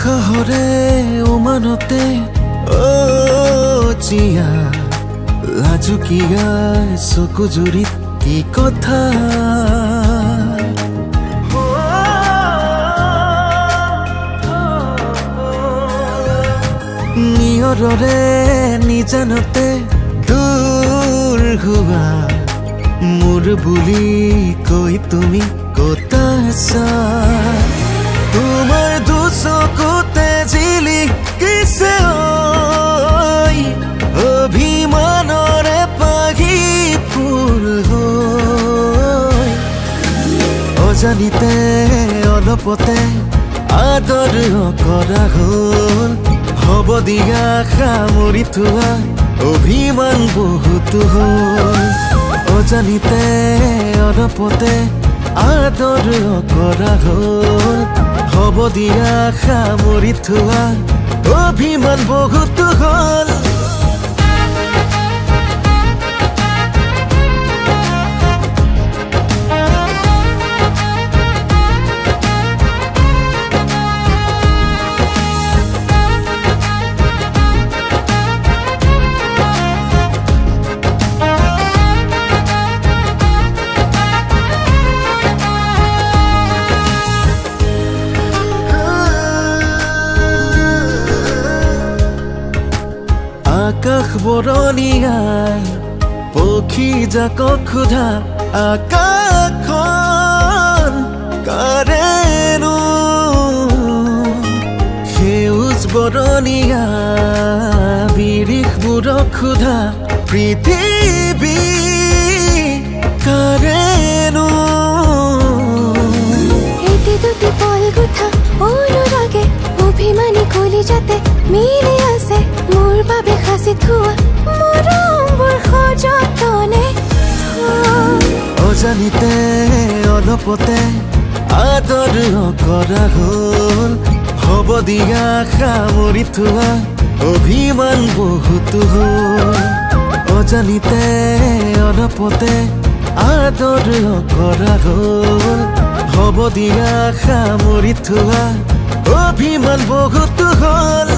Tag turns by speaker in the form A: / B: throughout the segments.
A: উশাহৰে উমানতে জিয়া লাজুকীয়া চকু জুৰিত কি কথা নিয়ৰৰে নিজানতে দূৰ হোৱা মোৰ বুলি কৈ তুমি ক'ত আছা তোমাৰ দুচকুতে জিলিকিছে অভিমানৰে পাহি ফুল হৈ অজানিতে অলপতে আদৰ কৰা হ'ল হব দিয়া সামৰি থোৱা অভিমান বহুতো হ'ল অজানিতে অলপতে আদৰ কৰা হ'ল হব দিয়া সামৰি থোৱা অভিমান বহুতো হ'ল আকাশ বৰণীয়াই পক্ষী জাকক সোধা আকাশখন কাৰেনো সেউজ বৰণীয়া বিৰিখবোৰক সোধা পৃথিৱী কাৰেনো
B: এটি দুটি পল গুঠা অনুৰাগে অভিমানী কলিজাতে মিলি আছে মোৰ বাবে সাঁচি থোৱা মৰমবোৰ সযতনে
A: অজানিতে অলপতে আদৰ কৰা হ'ল হব দিয়া সামৰি থোৱা অভিমান বহুতো হ'ল অজানিতে অলপতে আদৰ কৰা হ'ল হব দিয়া সামৰি থোৱা অভিমান বহুতো হ'ল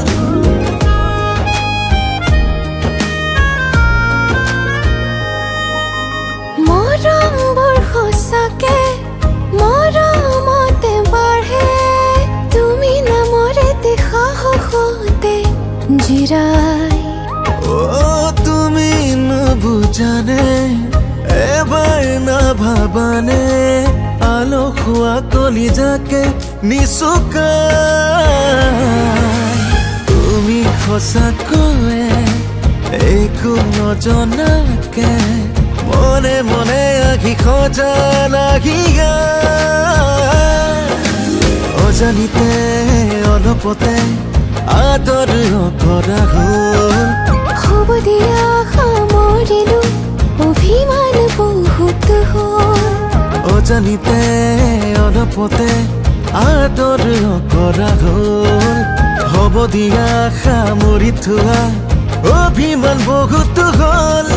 B: মৰমবোৰ সঁচাকে মৰমতে বাঢ়ে তুমি নামৰে সাহসতে জিৰাই
A: তুমি নুবুজানে এবাৰ নাভাবানে আলসুৱা কলিজাকে নিচুকাই তুমি সঁচাকৈয়ে একো নজনাকে মনে মনে আহি সজা লাগি অজানিতে অলপতে আদৰ কৰা হ'ল
B: হব দিয়া সামৰিলো অভিমান বহুত হ'ল
A: অজানিতে অলপতে আদৰ কৰা হ'ল হব দিয়া সামৰি থোৱা অভিমান বহুত হ'ল